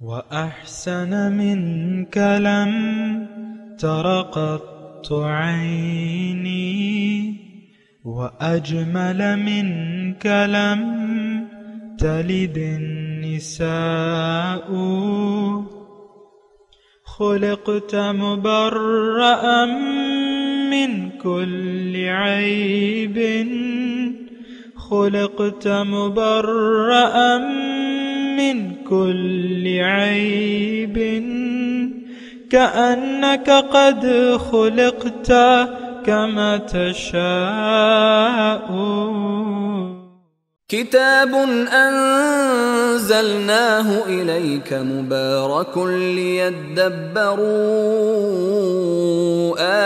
وأحسن منك لم تر قط عيني، وأجمل منك لم تلد النساء. خلقت مبرأ من كل عيب، خلقت مبرأ من كل عيب، كأنك قد خلقت كما تشاء. كتاب أنزلناه إليك مبارك ليدبروا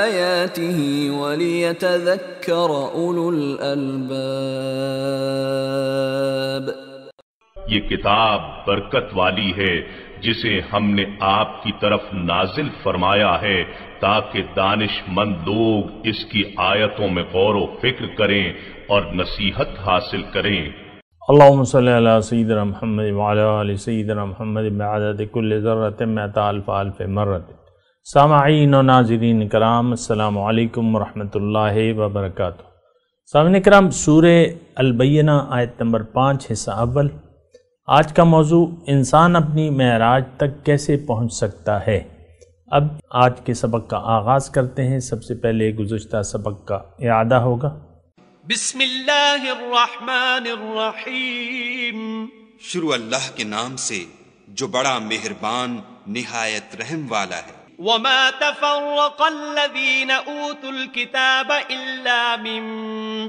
آياته وليتذكر أولو الألباب. یہ کتاب برکت والی ہے جسے ہم نے آپ کی طرف نازل فرمایا ہے تاکہ دانش مند لوگ اس کی آیتوں میں غور و فکر کریں اور نصیحت حاصل کریں. اللہم صلی علی سیدنا محمد وعلی آل سیدنا محمد بعدد کل ذرۃ مئۃ الف الف مرۃ. سامعین و ناظرین کرام، السلام علیکم ورحمۃ اللہ وبرکاتہ. سامعین کرام، سورہ البینہ آیت نمبر 5 حصہ اول. آج کا موضوع انسان اپنی معراج تک کیسے پہنچ سکتا ہے. اب آج کے سبق کا آغاز کرتے ہیں. سب سے پہلے گزشتہ سبق کا اعادہ ہوگا. بسم اللہ الرحمن الرحیم. شروع اللہ کے نام سے جو بڑا مہربان نہایت رحم والا ہے. وما تفرق الذین اوتوا الكتاب الا من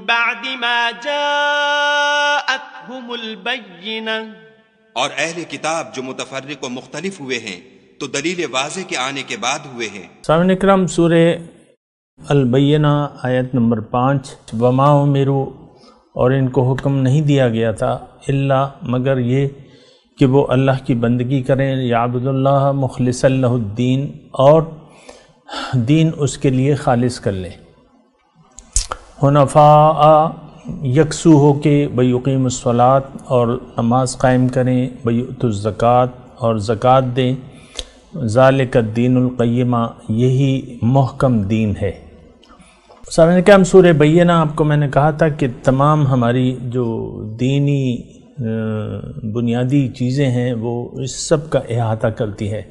بعد ما جاءتهم البینہ. اور اہل کتاب جو متفرق و مختلف ہوئے ہیں تو دلیل واضح کے آنے کے بعد ہوئے ہیں. سامعین اکرام، سورہ البینہ آیت نمبر 5. وما امروا، اور ان کو حکم نہیں دیا گیا تھا الا مگر یہ کہ وہ اللہ کی بندگی کریں، یعبد اللہ مخلصا لہ الدین، اور دین اس کے لیے خالص کر لیں. حنفاء، یکسو ہو کے بیقیم الصلاۃ، اور نماز قائم کریں، بیؤتوا الزکوٰۃ، اور زکوٰۃ دیں. ذالک الدین القیمہ، یہی محکم دین ہے. سامعین کرام، سورہ بینہ آپ کو میں نے کہا تھا کہ تمام ہماری جو دینی بنیادی چیزیں ہیں وہ اس سب کا احاطہ کرتی ہے.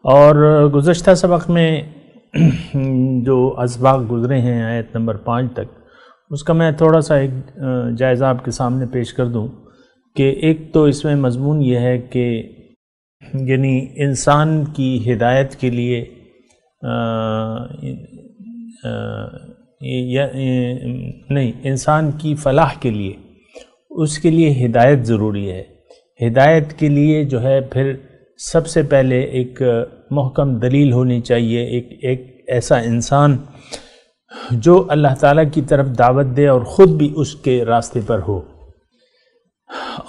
اور گزشتہ سبق میں جو اسباق گزرے ہیں آیت نمبر 5 تک، اس کا میں تھوڑا سا ایک جائزہ آپ کے سامنے پیش کر دوں کہ ایک تو اس میں مضمون یہ ہے کہ یعنی انسان کی ہدایت کے لیے انسان کی فلاح کے لیے اس کے لیے ہدایت ضروری ہے. ہدایت کے لیے جو ہے پھر سب سے پہلے ایک محکم دلیل ہونی چاہیے، ایک ایسا انسان جو اللہ تعالیٰ کی طرف دعوت دے اور خود بھی اس کے راستے پر ہو،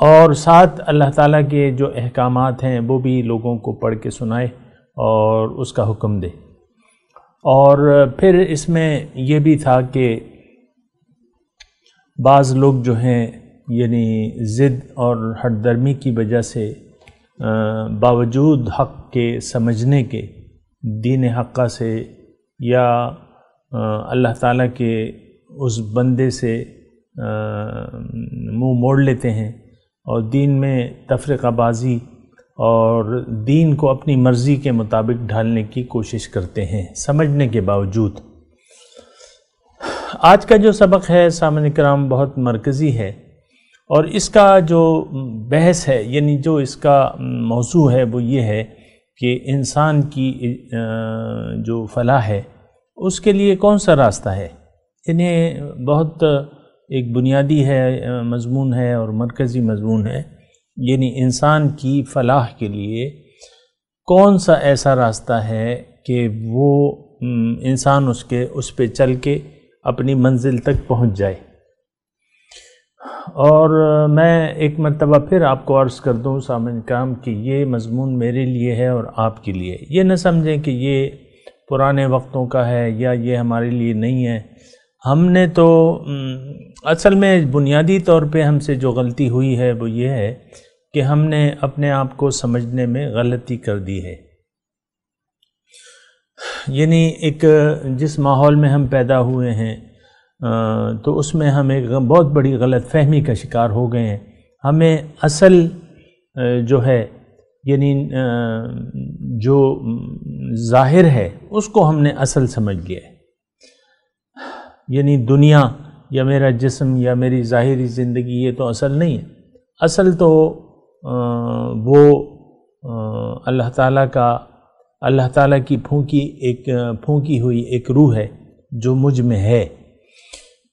اور ساتھ اللہ تعالیٰ کے جو احکامات ہیں وہ بھی لوگوں کو پڑھ کے سنائے اور اس کا حکم دے. اور پھر اس میں یہ بھی تھا کہ بعض لوگ جو ہیں یعنی ضد اور ہٹ درمی کی وجہ سے باوجود حق کے سمجھنے کے دین حقہ سے یا اللہ تعالیٰ کے اس بندے سے منہ موڑ لیتے ہیں اور دین میں تفرقہ بازی اور دین کو اپنی مرضی کے مطابق ڈھالنے کی کوشش کرتے ہیں سمجھنے کے باوجود. آج کا جو سبق ہے سامعین کرام بہت مرکزی ہے، اور اس کا جو بحث ہے یعنی جو اس کا موضوع ہے وہ یہ ہے کہ انسان کی جو فلاح ہے اس کے لیے کون سا راستہ ہے. یعنی بہت ایک بنیادی ہے مضمون ہے اور مرکزی مضمون ہے. یعنی انسان کی فلاح کے لیے کون سا ایسا راستہ ہے کہ وہ انسان اس پہ چل کے اپنی منزل تک پہنچ جائے. اور میں ایک مرتبہ پھر آپ کو عرض کر دوں سامعین کرام کہ یہ مضمون میرے لیے ہے اور آپ کے لیے. یہ نہ سمجھیں کہ یہ پرانے وقتوں کا ہے یا یہ ہمارے لیے نہیں ہے. ہم نے تو اصل میں بنیادی طور پہ ہم سے جو غلطی ہوئی ہے وہ یہ ہے کہ ہم نے اپنے آپ کو سمجھنے میں غلطی کر دی ہے. یعنی ایک جس ماحول میں ہم پیدا ہوئے ہیں تو اس میں ہم ایک بہت بڑی غلط فہمی کا شکار ہو گئے ہیں. ہمیں اصل جو ہے یعنی جو ظاہر ہے اس کو ہم نے اصل سمجھ لیا ہے. یعنی دنیا یا میرا جسم یا میری ظاہری زندگی یہ تو اصل نہیں ہے. اصل تو وہ اللہ تعالیٰ کی پھونکی ہوئی ایک روح ہے جو مجھ میں ہے،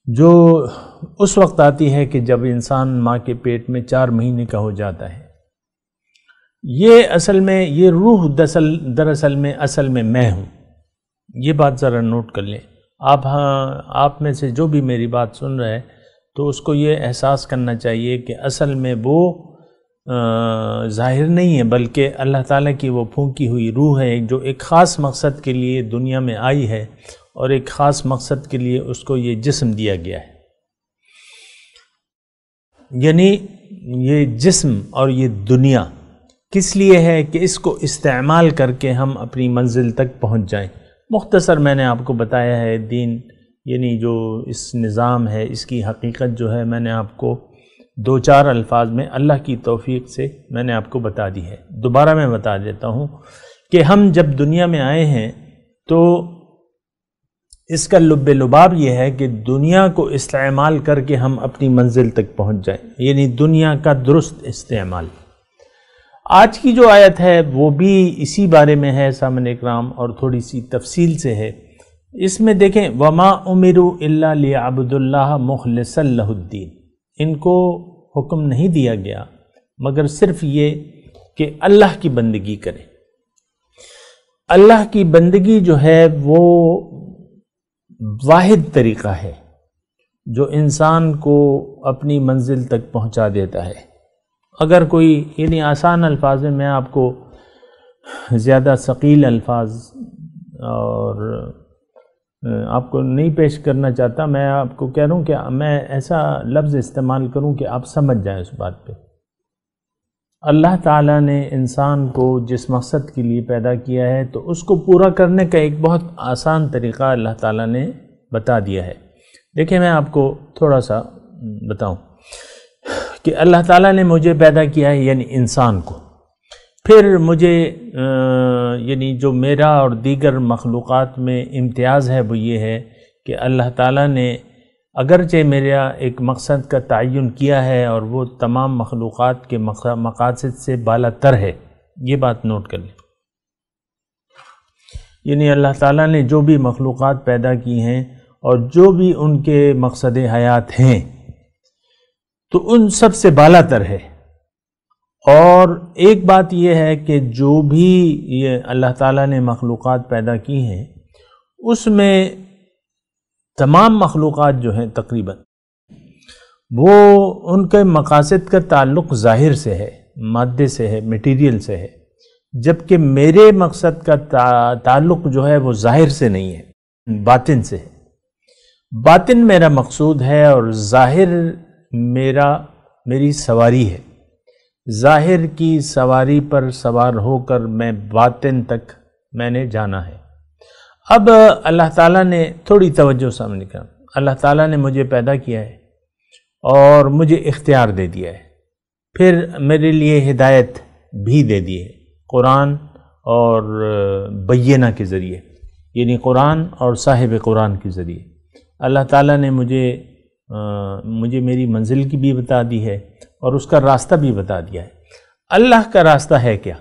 جو اس وقت آتی ہے کہ جب انسان ماں کے پیٹ میں 4 مہینے کا ہو جاتا ہے. یہ اصل میں یہ روح دراصل میں اصل میں میں ہوں. یہ بات ذرا نوٹ کر لیں. آپ میں سے جو بھی میری بات سن رہا ہے تو اس کو یہ احساس کرنا چاہیے کہ اصل میں وہ ظاہر نہیں ہے، بلکہ اللہ تعالیٰ کی وہ پھونکی ہوئی روح ہے جو ایک خاص مقصد کے لیے دنیا میں آئی ہے اور ایک خاص مقصد کے لیے اس کو یہ جسم دیا گیا ہے. یعنی یہ جسم اور یہ دنیا کس لیے ہے کہ اس کو استعمال کر کے ہم اپنی منزل تک پہنچ جائیں. مختصر میں نے آپ کو بتایا ہے دین یعنی جو اس نظام ہے اس کی حقیقت جو ہے میں نے آپ کو 2-4 الفاظ میں اللہ کی توفیق سے میں نے آپ کو بتا دی ہے. دوبارہ میں بتا دیتا ہوں کہ ہم جب دنیا میں آئے ہیں تو اس کا لب لباب یہ ہے کہ دنیا کو استعمال کر کے ہم اپنی منزل تک پہنچ جائیں، یعنی دنیا کا درست استعمال. آج کی جو آیت ہے وہ بھی اسی بارے میں ہے سامعین اکرام، اور تھوڑی سی تفصیل سے ہے. اس میں دیکھیں وَمَا أُمِرُوا إِلَّا لِيَعْبُدُوا اللَّهَ مُخْلِصًا لَهُ الدِّينَ. ان کو حکم نہیں دیا گیا مگر صرف یہ کہ اللہ کی بندگی کریں. اللہ کی بندگی جو ہے وہ واحد طریقہ ہے جو انسان کو اپنی منزل تک پہنچا دیتا ہے. اگر کوئی یعنی آسان الفاظ میں آپ کو زیادہ ثقیل الفاظ اور آپ کو نہیں پیش کرنا چاہتا، میں آپ کو کہہ رہا ہوں کہ میں ایسا لفظ استعمال کروں کہ آپ سمجھ جائیں اس بات پہ. اللہ تعالیٰ نے انسان کو جس مقصد کے لیے پیدا کیا ہے تو اس کو پورا کرنے کا ایک بہت آسان طریقہ اللہ تعالیٰ نے بتا دیا ہے. دیکھیں میں آپ کو تھوڑا سا بتاؤں کہ اللہ تعالیٰ نے مجھے پیدا کیا ہے یعنی انسان کو. پھر مجھے یعنی جو میرا اور دیگر مخلوقات میں امتیاز ہے وہ یہ ہے کہ اللہ تعالیٰ نے اگرچہ میرا ایک مقصد کا تعین کیا ہے اور وہ تمام مخلوقات کے مقاصد سے بالا تر ہے. یہ بات نوٹ کر لیں. یعنی اللہ تعالیٰ نے جو بھی مخلوقات پیدا کی ہیں اور جو بھی ان کے مقصد حیات ہیں تو ان سب سے بالا تر ہے. اور ایک بات یہ ہے کہ جو بھی یہ اللہ تعالیٰ نے مخلوقات پیدا کی ہیں اس میں تمام مخلوقات جو ہیں تقریباً وہ ان کے مقاصد کا تعلق ظاہر سے ہے، مادے سے ہے، میٹیریل سے ہے، جبکہ میرے مقصد کا تعلق جو ہے وہ ظاہر سے نہیں ہے، باطن سے ہے. باطن میرا مقصود ہے اور ظاہر میری سواری ہے. ظاہر کی سواری پر سوار ہو کر میں باطن تک میں نے جانا ہے. اب اللہ تعالیٰ نے تھوڑی توجہ سامنے کا، اللہ تعالیٰ نے مجھے پیدا کیا ہے اور مجھے اختیار دے دیا ہے، پھر میرے لیے ہدایت بھی دے دی ہے قرآن اور بینہ کے ذریعے، یعنی قرآن اور صاحب قرآن کے ذریعے. اللہ تعالیٰ نے مجھے میری منزل کی بھی بتا دی ہے اور اس کا راستہ بھی بتا دیا ہے. اللہ کا راستہ ہے کیا؟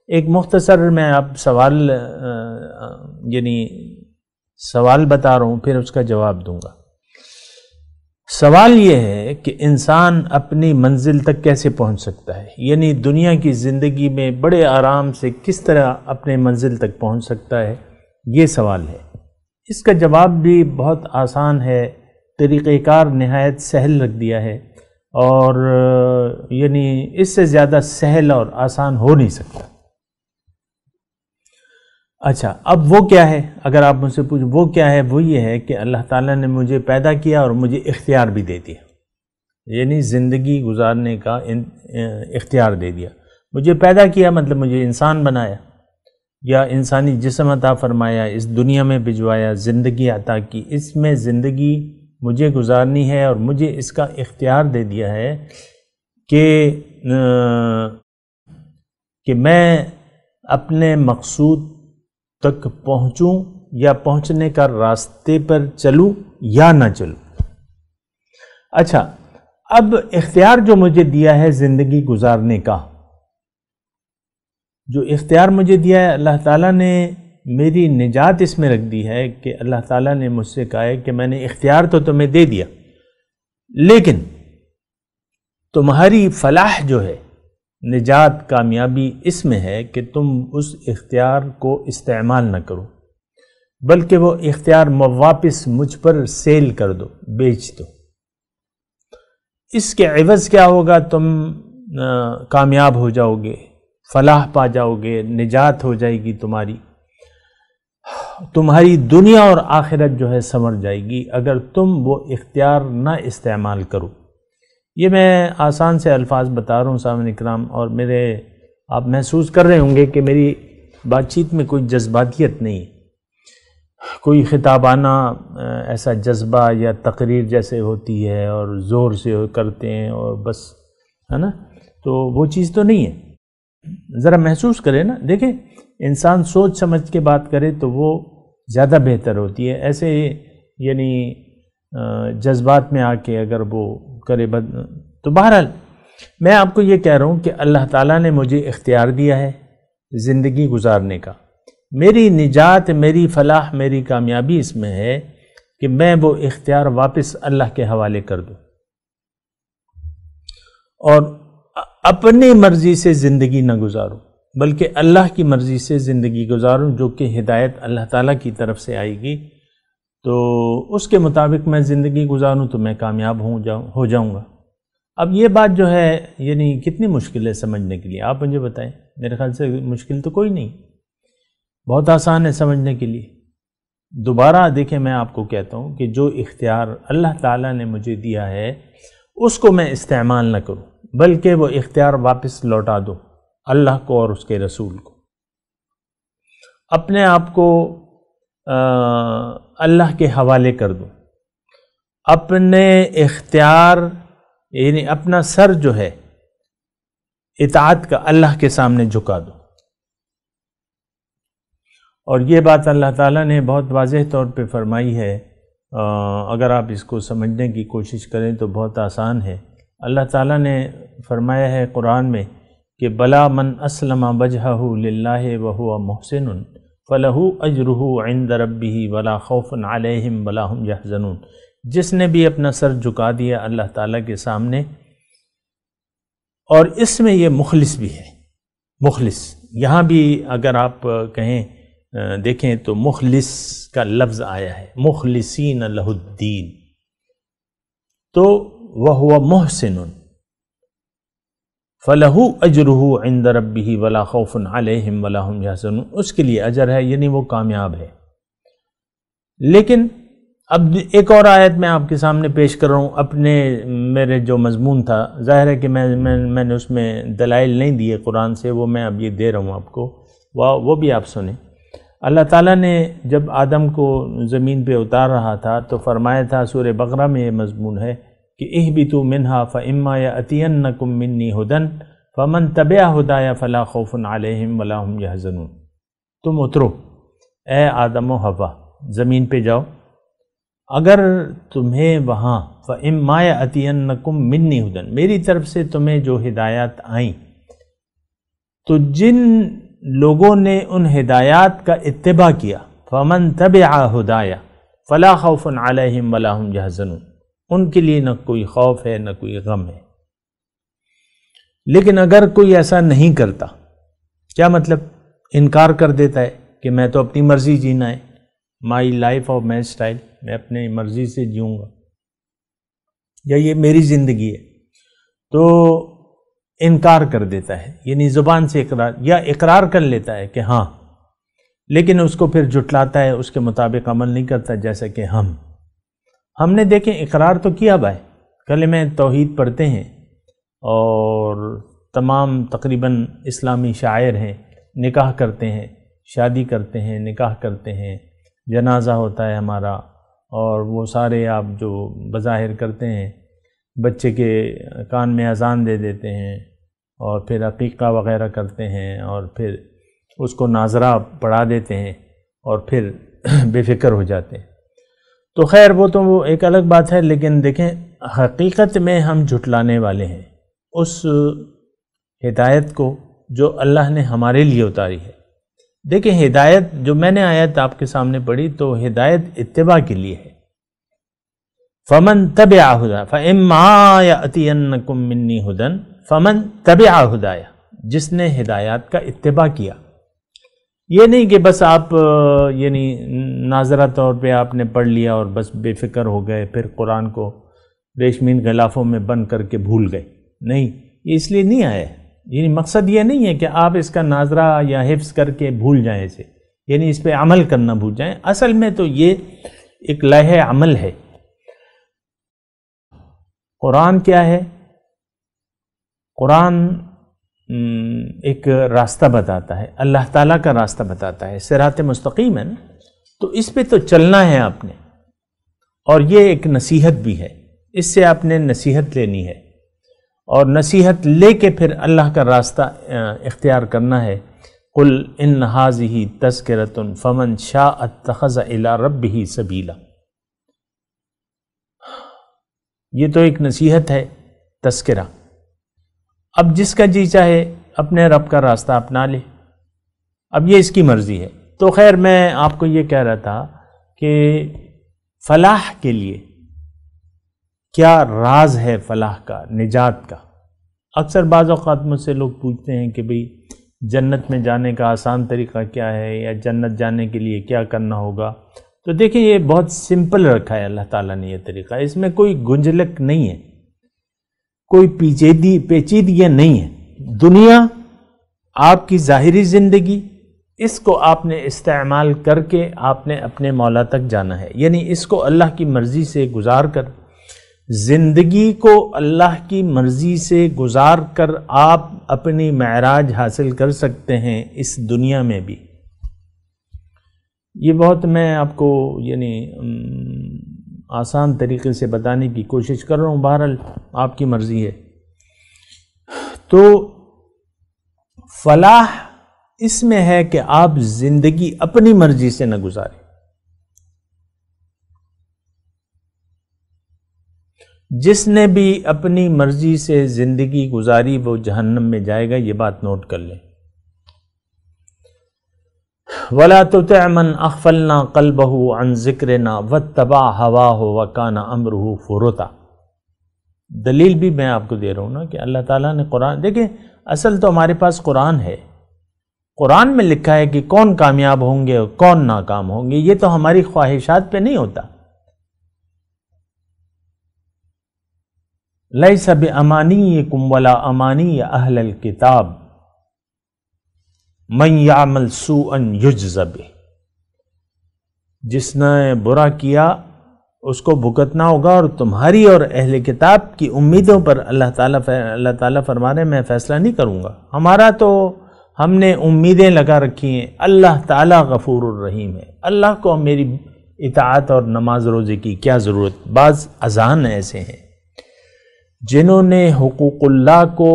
ایک مختصر میں آپ سوال بتا رہا ہوں، پھر اس کا جواب دوں گا. سوال یہ ہے کہ انسان اپنی منزل تک کیسے پہنچ سکتا ہے، یعنی دنیا کی زندگی میں بڑے آرام سے کس طرح اپنے منزل تک پہنچ سکتا ہے، یہ سوال ہے. اس کا جواب بھی بہت آسان ہے، طریقہ کار نہایت سہل رکھ دیا ہے، اور یعنی اس سے زیادہ سہل اور آسان ہو نہیں سکتا. اچھا اب وہ کیا ہے؟ اگر آپ مجھ سے پوچھیں وہ کیا ہے، وہ یہ ہے کہ اللہ تعالیٰ نے مجھے پیدا کیا اور مجھے اختیار بھی دے دیا. یعنی زندگی گزارنے کا اختیار دے دیا. مجھے پیدا کیا مطلب مجھے انسان بنایا یا انسانی جسم عطا فرمایا، اس دنیا میں بھجوایا، زندگی عطا کی، اس میں زندگی مجھے گزارنی ہے اور مجھے اس کا اختیار دے دیا ہے کہ میں اپنے مقصود تک پہنچوں یا پہنچنے کا راستے پر چلوں یا نہ چلوں. اچھا، اب اختیار جو مجھے دیا ہے زندگی گزارنے کا، جو اختیار مجھے دیا ہے اللہ تعالیٰ نے میری نجات اس میں رکھ دی ہے کہ اللہ تعالیٰ نے مجھ سے کہا ہے کہ میں نے اختیار تو تمہیں دے دیا، لیکن تمہاری فلاح جو ہے، نجات، کامیابی اس میں ہے کہ تم اس اختیار کو استعمال نہ کرو، بلکہ وہ اختیار واپس مجھ پر سیل کر دو، بیچ دو. اس کے عوض کیا ہوگا؟ تم کامیاب ہو جاؤ گے، فلاح پا جاؤ گے، نجات ہو جائے گی تمہاری دنیا اور آخرت جو ہے سنور جائے گی اگر تم وہ اختیار نہ استعمال کرو. یہ میں آسان سے الفاظ بتا رہا ہوں سامعین کرام، اور آپ محسوس کر رہے ہوں گے کہ میری بات چیت میں کوئی جذباتیت نہیں ہے، کوئی خطابانہ ایسا جذبہ یا تقریر جیسے ہوتی ہے اور زور سے کرتے ہیں اور بس، ہے نا، تو وہ چیز تو نہیں ہے. ذرا محسوس کرے نا، دیکھیں انسان سوچ سمجھ کے بات کرے تو وہ زیادہ بہتر ہوتی ہے. ایسے یعنی جذبات میں آ کے اگر وہ کرے تو بہرحال میں آپ کو یہ کہہ رہا ہوں کہ اللہ تعالیٰ نے مجھے اختیار دیا ہے زندگی گزارنے کا. میری نجات، میری فلاح، میری کامیابی اس میں ہے کہ میں وہ اختیار واپس اللہ کے حوالے کر دوں اور اپنی مرضی سے زندگی نہ گزاروں، بلکہ اللہ کی مرضی سے زندگی گزاروں، جو کہ ہدایت اللہ تعالیٰ کی طرف سے آئے گی. تو اس کے مطابق میں زندگی گزاروں تو میں کامیاب ہو جاؤں گا. اب یہ بات جو ہے یعنی کتنی مشکل ہے سمجھنے کے لیے، آپ مجھے بتائیں. میرے خیال سے مشکل تو کوئی نہیں، بہت آسان ہے سمجھنے کے لیے. دوبارہ دیکھیں، میں آپ کو کہتا ہوں کہ جو اختیار اللہ تعالیٰ نے مجھے دیا ہے اس کو میں استعمال نہ کروں، بلکہ وہ اختیار واپس لوٹا دو اللہ کو اور اس کے رسول کو. اپنے آپ کو اللہ کے حوالے کر دو، اپنے اختیار یعنی اپنا سر جو ہے اطاعت کا اللہ کے سامنے جھکا دو. اور یہ بات اللہ تعالیٰ نے بہت واضح طور پہ فرمائی ہے. اگر آپ اس کو سمجھنے کی کوشش کریں تو بہت آسان ہے. اللہ تعالیٰ نے فرمایا ہے قرآن میں کہ بلا من اسلم وجہہ للہ وہو محسن فلہ اجرہ عند ربہ ولا خوف علیہم ولا ہم یحزنون. جس نے بھی اپنا سر جھکا دیا اللہ تعالیٰ کے سامنے، اور اس میں یہ مخلص بھی ہے. مخلص یہاں بھی اگر آپ کہیں دیکھیں تو مخلص کا لفظ آیا ہے، مخلصین لہ الدین، تو وہو محسن فلہ اجرہ عند ربہ ولا خوف علیہم ولا ہم یحزنون. اس کے لیے اجر ہے، یعنی وہ کامیاب ہے. لیکن اب ایک اور آیت میں آپ کے سامنے پیش کر رہا ہوں. میرے جو مضمون تھا، ظاہر ہے کہ میں نے اس میں دلائل نہیں دیے قرآن سے، وہ میں اب یہ دے رہا ہوں آپ کو، وہ بھی آپ سنیں. اللہ تعالیٰ نے جب آدم کو زمین پہ اتار رہا تھا تو فرمایا تھا، سورہ بقرہ میں یہ مضمون ہے کہ اہبطوا منہا فاما یأتینکم منی ھدی فمن تبع ھدایا فلا خوف علیہم ولا ہم یحزنون. تم اترو اے آدم و حوا، زمین پہ جاؤ، اگر تمہیں وہاں فاما یأتینکم منی ھدی، میری طرف سے تمہیں جو ہدایات آئیں، تو جن لوگوں نے ان ہدایات کا اتباع کیا، فمن تبع ھدایا فلا خوف علیہم ولا ہم یحزنون، ان کے لیے نہ کوئی خوف ہے نہ کوئی غم ہے. لیکن اگر کوئی ایسا نہیں کرتا، کیا مطلب؟ انکار کر دیتا ہے کہ میں تو اپنی مرضی جینا ہے، مائی لائف اور مائی سٹائل، میں اپنی مرضی سے جیوں گا، یا یہ میری زندگی ہے، تو انکار کر دیتا ہے. یعنی زبان سے اقرار یا اقرار کر لیتا ہے کہ ہاں، لیکن اس کو پھر جھٹلاتا ہے، اس کے مطابق عمل نہیں کرتا. جیسا کہ ہم نے دیکھیں اقرار تو کیا بھائی، کلمہ توحید پڑھتے ہیں، اور تمام تقریباً اسلامی شاعر ہیں، نکاح کرتے ہیں، شادی کرتے ہیں، نکاح کرتے ہیں، جنازہ ہوتا ہے ہمارا، اور وہ سارے آپ جو بظاہر کرتے ہیں، بچے کے کان میں اذان دے دیتے ہیں، اور پھر عقیقہ وغیرہ کرتے ہیں، اور پھر اس کو ناظرہ پڑھا دیتے ہیں، اور پھر بے فکر ہو جاتے ہیں۔ تو خیر وہ تو ایک الگ بات ہے، لیکن دیکھیں حقیقت میں ہم جھٹلانے والے ہیں اس ہدایت کو جو اللہ نے ہمارے لیے اتاری ہے۔ دیکھیں ہدایت جو میں نے آیت آپ کے سامنے پڑھی تو ہدایت اتباع کے لیے ہے۔ فمن تبع ہدی فاما یأتینکم منی ہدی فمن تبع ہدایا، جس نے ہدایات کا اتباع کیا۔ یہ نہیں کہ بس آپ یعنی ناظرہ طور پہ آپ نے پڑھ لیا اور بس بے فکر ہو گئے، پھر قرآن کو ریشمین غلافوں میں بند کر کے بھول گئے، نہیں، یہ اس لیے نہیں آیا ہے۔ یعنی مقصد یہ نہیں ہے کہ آپ اس کا ناظرہ یا حفظ کر کے بھول جائیں اسے، یعنی اس پہ عمل کرنا بھول جائیں۔ اصل میں تو یہ ایک لائحہ عمل ہے۔ قرآن کیا ہے؟ قرآن ایک راستہ بتاتا ہے، اللہ تعالیٰ کا راستہ بتاتا ہے، صراط مستقیم ہے نا، تو اس پہ تو چلنا ہے آپ نے، اور یہ ایک نصیحت بھی ہے، اس سے آپ نے نصیحت لینی ہے، اور نصیحت لے کے پھر اللہ کا راستہ اختیار کرنا ہے۔ قل ان ھذہ تذکرۃ فمن شاء اتخذ الی ربہ سبیلا، یہ تو ایک نصیحت ہے، تذکرہ۔ اب جس کا جی چاہے اپنے رب کا راستہ اپنا لے، اب یہ اس کی مرضی ہے۔ تو خیر میں آپ کو یہ کہہ رہا تھا کہ فلاح کے لیے کیا راز ہے، فلاح کا، نجات کا۔ اکثر بعض اوقات مجھ سے لوگ پوچھتے ہیں کہ بھئی جنت میں جانے کا آسان طریقہ کیا ہے، یا جنت جانے کے لیے کیا کرنا ہوگا۔ تو دیکھیں یہ بہت سمپل رکھا ہے اللہ تعالیٰ نے یہ طریقہ، اس میں کوئی گنجلک نہیں ہے، کوئی پیچیدگیاں نہیں ہے۔ دنیا آپ کی ظاہری زندگی، اس کو آپ نے استعمال کر کے آپ نے اپنے مولا تک جانا ہے، یعنی اس کو اللہ کی مرضی سے گزار کر، زندگی کو اللہ کی مرضی سے گزار کر آپ اپنی معراج حاصل کر سکتے ہیں اس دنیا میں بھی۔ یہ بہت میں آپ کو یعنی آسان طریقے سے بتانے کی کوشش کر رہا ہوں، بہرحال آپ کی مرضی ہے۔ تو فلاح اس میں ہے کہ آپ زندگی اپنی مرضی سے نہ گزاریں۔ جس نے بھی اپنی مرضی سے زندگی گزاری وہ جہنم میں جائے گا، یہ بات نوٹ کر لیں۔ وَلَا تُطِعْ مَنْ أَغْفَلْنَا قَلْبَهُ عَنْ ذِكْرِنَا وَاتَّبَعَ هَوَاهُ وَكَانَ أَمْرُهُ فُرُطًا۔ دلیل بھی میں آپ کو دے رہا ہوں نا کہ اللہ تعالیٰ نے قرآن، دیکھیں اصل تو ہمارے پاس قرآن ہے، قرآن میں لکھا ہے کہ کون کامیاب ہوں گے اور کون ناکام ہوں گے، یہ تو ہماری خواہشات پہ نہیں ہوتا۔ لَيْسَ بِأَمَانِيِّكُمْ وَلَا أَمَانِيَّ أَهْلَ الْكِتَابِ مَنْ يَعْمَلْ سُوءًا يُجْزَ بِهِ، جس نے برا کیا اس کو بھگتنا ہوگا، اور تمہاری اور اہل کتاب کی امیدوں پر اللہ تعالیٰ فرما رہے ہیں میں فیصلہ نہیں کروں گا۔ ہمارا تو ہم نے امیدیں لگا رکھی ہیں، اللہ تعالیٰ غفور الرحیم ہے، اللہ کو میری اطاعت اور نماز روزے کی کیا ضرورت۔ بعض اذان ایسے ہیں جنہوں نے حقوق اللہ کو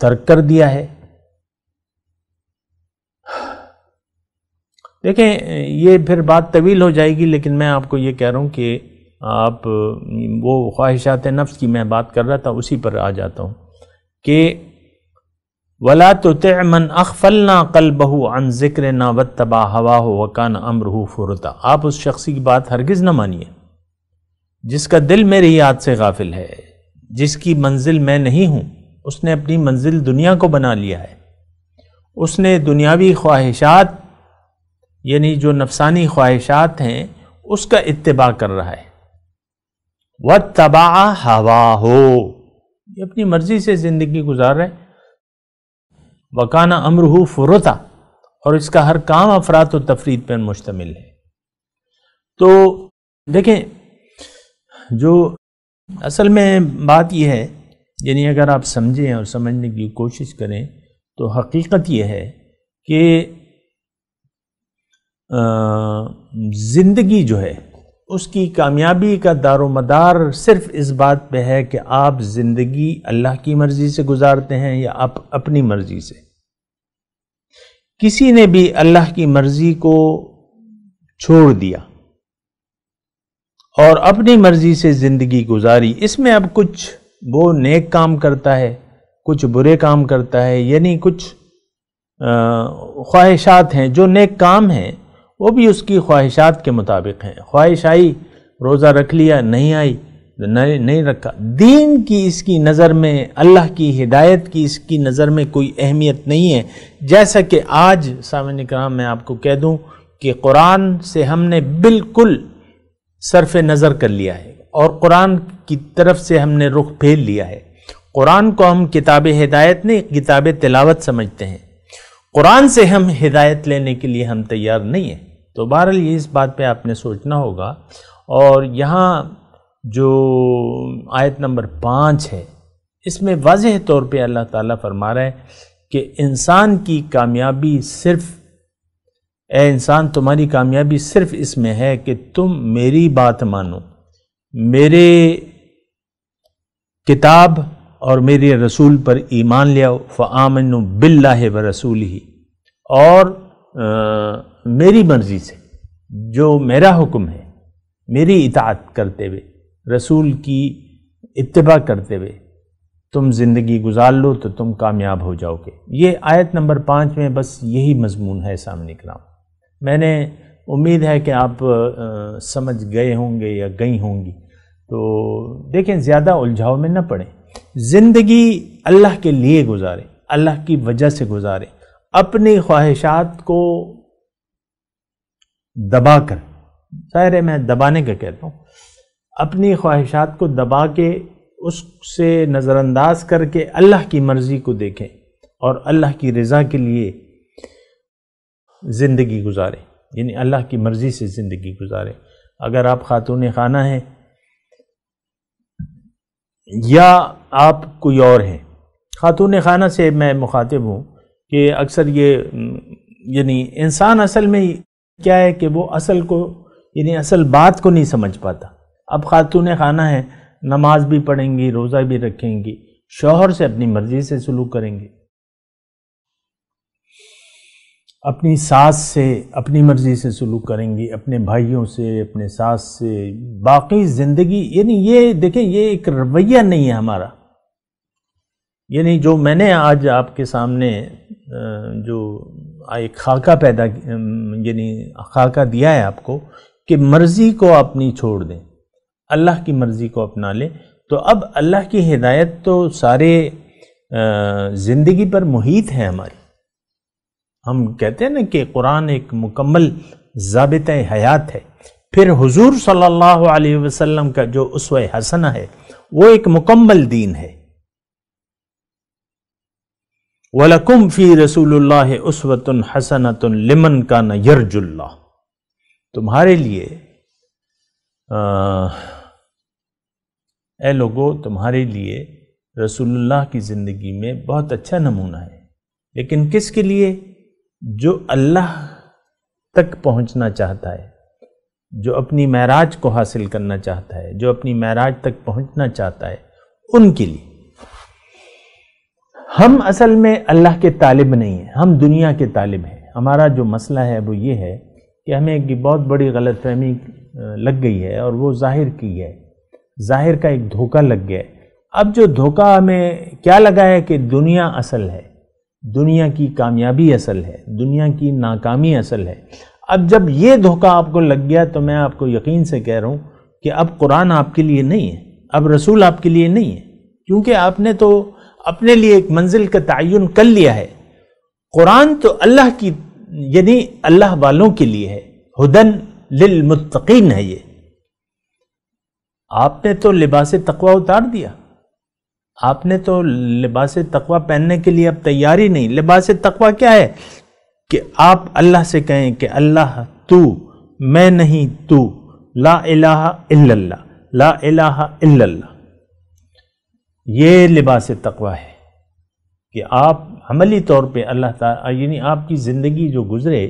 ترک کر دیا ہے۔ دیکھیں یہ پھر بات طویل ہو جائے گی، لیکن میں آپ کو یہ کہہ رہا ہوں کہ آپ وہ خواہشات نفس کی میں بات کر رہا تھا، اسی پر آ جاتا ہوں کہ وَلَا تُطِعْ مَنْ أَغْفَلْنَا قَلْبَهُ عَنْ ذِكْرِنَا وَاتَّبَعَ هَوَاهُ وَكَانَ أَمْرُهُ فُرُطًا۔ آپ اس شخصی کی بات ہرگز نہ مانیے جس کا دل میری یاد سے غافل ہے، جس کی منزل میں نہیں ہوں، اس نے اپنی منزل دنیا کو بنا لیا ہے، اس نے دنیاوی خواہشات یعنی جو نفسانی خواہشات ہیں اس کا اتباع کر رہا ہے۔ وَاتَّبَعَ هَوَاهُ، یہ اپنی مرضی سے زندگی گزار رہا ہے۔ وَكَانَ أَمْرُهُ فُرُطًا، اور اس کا ہر کام افراط و تفرید پر مشتمل ہے۔ تو دیکھیں جو اصل میں بات یہ ہے، یعنی اگر آپ سمجھیں اور سمجھنے کی کوشش کریں تو حقیقت یہ ہے کہ زندگی جو ہے اس کی کامیابی کا دار و مدار صرف اس بات پہ ہے کہ آپ زندگی اللہ کی مرضی سے گزارتے ہیں یا آپ اپنی مرضی سے۔ کسی نے بھی اللہ کی مرضی کو چھوڑ دیا اور اپنی مرضی سے زندگی گزاری، اس میں اب کچھ وہ نیک کام کرتا ہے، کچھ برے کام کرتا ہے، یعنی کچھ خواہشات ہیں، جو نیک کام ہیں وہ بھی اس کی خواہشات کے مطابق ہیں۔ خواہش آئی روزہ رکھ لیا، نہیں آئی نہیں رکھا۔ دین کی اس کی نظر میں، اللہ کی ہدایت کی اس کی نظر میں کوئی اہمیت نہیں ہے۔ جیسا کہ آج سامعین کرام میں آپ کو کہہ دوں کہ قرآن سے ہم نے بالکل صرف نظر کر لیا ہے اور قرآن کی طرف سے ہم نے رخ پھیر لیا ہے۔ قرآن کو ہم کتاب ہدایت نہیں، کتاب تلاوت سمجھتے ہیں۔ قرآن سے ہم ہدایت لینے کے لیے ہم تیار نہیں ہیں۔ تو بہرحال یہ اس بات پہ آپ نے سوچنا ہوگا۔ اور یہاں جو آیت نمبر 5 ہے، اس میں واضح طور پہ اللہ تعالیٰ فرما رہا ہے کہ انسان کی کامیابی صرف، اے انسان تمہاری کامیابی صرف اس میں ہے کہ تم میری بات مانو، میرے کتاب اور میرے رسول پر ایمان لے آؤ، فآمنوا باللہ ورسولہ، اور میری مرضی سے جو میرا حکم ہے، میری اطاعت کرتے ہوئے، رسول کی اتباع کرتے ہوئے تم زندگی گزار لو تو تم کامیاب ہو جاؤ گے۔ یہ آیت نمبر 5 میں بس یہی مضمون ہے سامنے کرام۔ میں نے امید ہے کہ آپ سمجھ گئے ہوں گے یا گئی ہوں گی۔ تو دیکھیں، زیادہ الجھاؤ میں نہ پڑیں، زندگی اللہ کے لیے گزاریں، اللہ کی وجہ سے گزاریں۔ اپنی خواہشات کو دبا کر، ظاہر ہے میں دبانے کا کہتا ہوں، اپنی خواہشات کو دبا کے اس سے نظر انداز کر کے اللہ کی مرضی کو دیکھیں اور اللہ کی رضا کے لیے زندگی گزاریں، یعنی اللہ کی مرضی سے زندگی گزاریں۔ اگر آپ خاتون خانہ ہیں یا آپ کوئی اور ہیں، خاتون خانہ سے میں مخاطب ہوں کہ اکثر یہ یعنی انسان اصل میں کیا ہے کہ وہ اصل کو، یعنی اصل بات کو نہیں سمجھ پاتا۔ اب خاتون خانہ ہے، نماز بھی پڑھیں گی، روزہ بھی رکھیں گی، شوہر سے اپنی مرضی سے سلوک کریں گے، اپنی ساس سے اپنی مرضی سے سلوک کریں گی، اپنے بھائیوں سے، اپنے ساس سے، باقی زندگی، یعنی یہ دیکھیں یہ ایک رویہ نہیں ہے ہمارا۔ یعنی جو میں نے آج آپ کے سامنے جو ایک خاکہ یعنی خاکہ دیا ہے آپ کو کہ مرضی کو اپنی چھوڑ دیں، اللہ کی مرضی کو اپنا لیں، تو اب اللہ کی ہدایت تو سارے زندگی پر محیط ہے ہماری۔ ہم کہتے ہیں نا کہ قرآن ایک مکمل ضابطہ حیات ہے، پھر حضور صلی اللہ علیہ وسلم کا جو اسوہ حسنہ ہے وہ ایک مکمل دین ہے۔ وَلَكُمْ فِي رَسُولِ اللَّهِ أُسْوَةٌ حَسَنَةٌ لِمَنْ كَانَ يَرْجُو اللَّهِ، تمہارے لیے اے لوگو، تمہارے لیے رسول اللہ کی زندگی میں بہت اچھا نمونہ ہے، لیکن کس کے لیے؟ جو اللہ تک پہنچنا چاہتا ہے، جو اپنی معراج کو حاصل کرنا چاہتا ہے، جو اپنی معراج تک پہنچنا چاہتا ہے، ان کے لیے۔ ہم اصل میں اللہ کے طالب نہیں ہیں، ہم دنیا کے طالب ہیں۔ ہمارا جو مسئلہ ہے وہ یہ ہے کہ ہمیں ایک بہت بڑی غلط فہمی لگ گئی ہے، اور وہ ظاہر کی ہے، ظاہر کا ایک دھوکہ لگ گیا ہے۔ اب جو دھوکہ ہمیں کیا لگا ہے کہ دنیا اصل ہے، دنیا کی کامیابی اصل ہے، دنیا کی ناکامی اصل ہے۔ اب جب یہ دھوکہ آپ کو لگ گیا تو میں آپ کو یقین سے کہہ رہا ہوں کہ اب قرآن آپ کے لیے نہیں ہے، اب رسول آپ کے لیے نہیں ہے، کیونکہ آپ نے تو اپنے لیے ایک منزل کا تعین کر لیا ہے۔ قرآن تو اللہ کی، یعنی اللہ والوں کے لیے ہے، ہدن للمتقین ہے۔ یہ آپ نے تو لباس تقوی اتار دیا، آپ نے تو لباس تقوی پہننے کے لیے اب تیاری نہیں۔ لباس تقوی کیا ہے کہ آپ اللہ سے کہیں کہ اللہ تو، میں نہیں تو، لا الہ الا اللہ، لا الہ الا اللہ، یہ لباس تقویٰ ہے کہ آپ عملی طور پہ اللہ تعالیٰ، یعنی آپ کی زندگی جو گزرے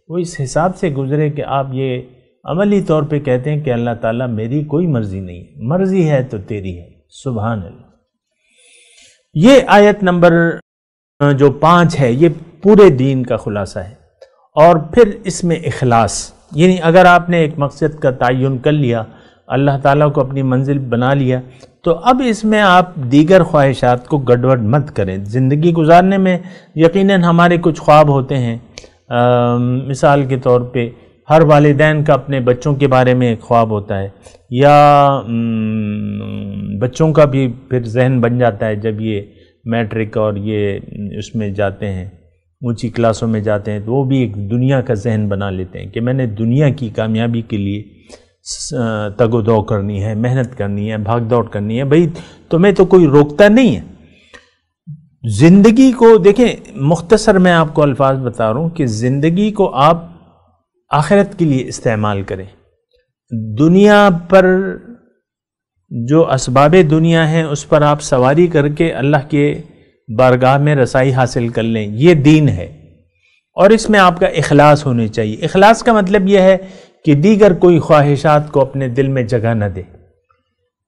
وہ اس حساب سے گزرے کہ آپ یہ عملی طور پہ کہتے ہیں کہ اللہ تعالیٰ میری کوئی مرضی نہیں ہے، مرضی ہے تو تیری ہے۔ سبحان اللہ۔ یہ آیت نمبر جو 5 ہے یہ پورے دین کا خلاصہ ہے۔ اور پھر اس میں اخلاص، یعنی اگر آپ نے ایک مقصد کا تعین کر لیا، اللہ تعالیٰ کو اپنی منزل بنا لیا، تو اب اس میں آپ دیگر خواہشات کو گڑبڑ مت کریں۔ زندگی گزارنے میں یقیناً ہمارے کچھ خواب ہوتے ہیں، مثال کے طور پہ ہر والدین کا اپنے بچوں کے بارے میں ایک خواب ہوتا ہے، یا بچوں کا بھی پھر ذہن بن جاتا ہے جب یہ میٹرک اور یہ اس میں جاتے ہیں، اونچی کلاسوں میں جاتے ہیں، تو وہ بھی ایک دنیا کا ذہن بنا لیتے ہیں کہ میں نے دنیا کی کامیابی کے لیے تگ و دو کرنی ہے، محنت کرنی ہے، بھاگ دوڑ کرنی ہے۔ بھئی تمہیں تو کوئی روکتا نہیں ہے۔ زندگی کو دیکھیں، مختصر میں آپ کو الفاظ بتا رہا ہوں کہ زندگی کو آپ آخرت کے لیے استعمال کریں۔ دنیا پر جو اسباب دنیا ہیں اس پر آپ سواری کر کے اللہ کے بارگاہ میں رسائی حاصل کر لیں، یہ دین ہے۔ اور اس میں آپ کا اخلاص ہونی چاہیے۔ اخلاص کا مطلب یہ ہے کہ دیگر کوئی خواہشات کو اپنے دل میں جگہ نہ دے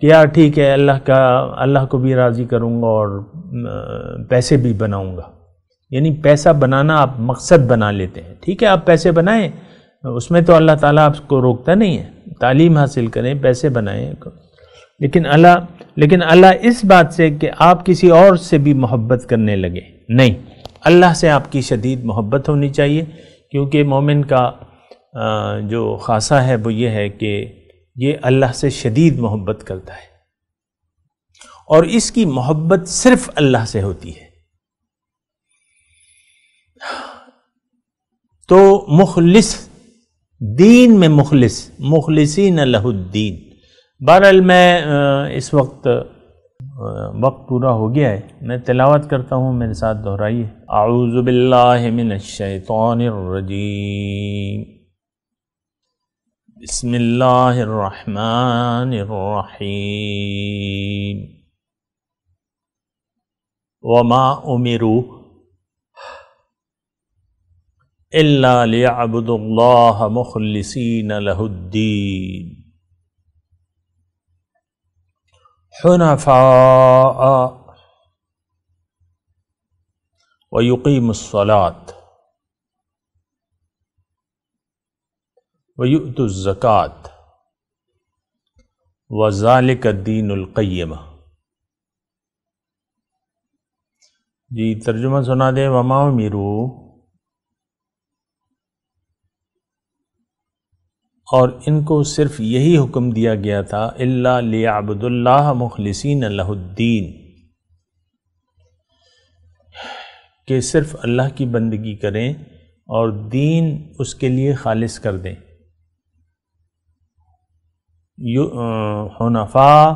کہ یار ٹھیک ہے اللہ کو بھی راضی کروں گا اور پیسے بھی بناؤں گا، یعنی پیسہ بنانا آپ مقصد بنا لیتے ہیں۔ ٹھیک ہے، آپ پیسے بنائیں، اس میں تو اللہ تعالیٰ آپ کو روکتا نہیں ہے، تعلیم حاصل کریں، پیسے بنائیں، لیکن اللہ اس بات سے کہ آپ کسی اور سے بھی محبت کرنے لگے نہیں، اللہ سے آپ کی شدید محبت ہونی چاہیے، کیونکہ مومن کا جو خاصہ ہے وہ یہ ہے کہ یہ اللہ سے شدید محبت کرتا ہے، اور اس کی محبت صرف اللہ سے ہوتی ہے۔ تو مخلص، دین میں مخلصین لہ الدین۔ بہرحال میں اس وقت پورا ہو گیا ہے، میں تلاوت کرتا ہوں، میرے ساتھ دہرائیے۔ اعوذ باللہ من الشیطان الرجیم، بسم اللہ الرحمن الرحیم۔ وما امروا الا لیعبدوا اللہ مخلصین لہ الدین حنفاء ويقيموا الصلاة ويؤتوا الزكاة وذلك الدين القيم۔ جی ترجمہ سنا دیں۔ وما امروا، اور ان کو صرف یہی حکم دیا گیا تھا، الا لیعبدوا اللہ مخلصین لہ الدین، کہ صرف اللہ کی بندگی کریں اور دین اس کے لیے خالص کر دیں۔ حنفاء،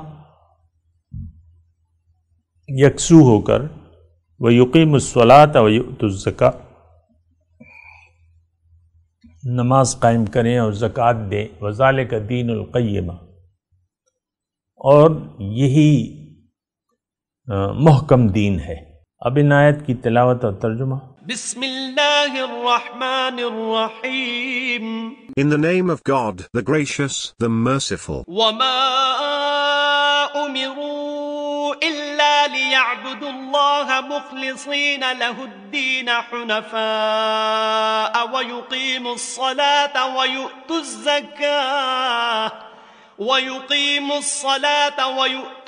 یکسو ہو کر، وَيُقِيمُ الصَّلَاةَ وَيُؤْتُ الزَّكَاةَ، نماز قائم کریں اور زکوٰۃ دیں۔ وَذَلِكَ دِينُ الْقَيِّمَةِ، اور یہی محکم دین ہے۔ اب ان آیت کی تلاوت اور ترجمہ۔ بسم اللہ الرحمن الرحیم۔ In the name of God, the gracious, the merciful. وما امروا الا ليعبدوا الله مخلصين له الدين حنفاء ويقيموا الصلاة ويؤتوا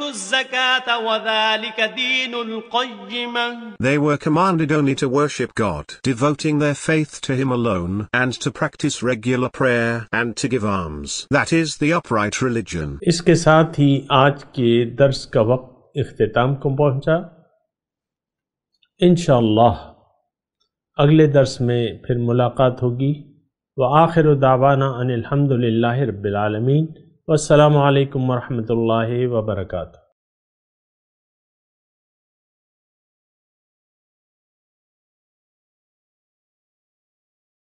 الزكاة وذلك دين القيمة۔ They were commanded only to worship God, devoting their faith to Him alone, and to practice regular prayer, and to give alms. That is the upright religion. اس کے ساتھ ہی آج کے درس کا وقت اختتام کو پہنچا۔ انشاءاللہ اگلے درس میں پھر ملاقات ہوگی۔ وآخر دعوانا ان الحمد للہ رب العالمین، والسلام علیکم ورحمۃ اللہ وبرکاتہ۔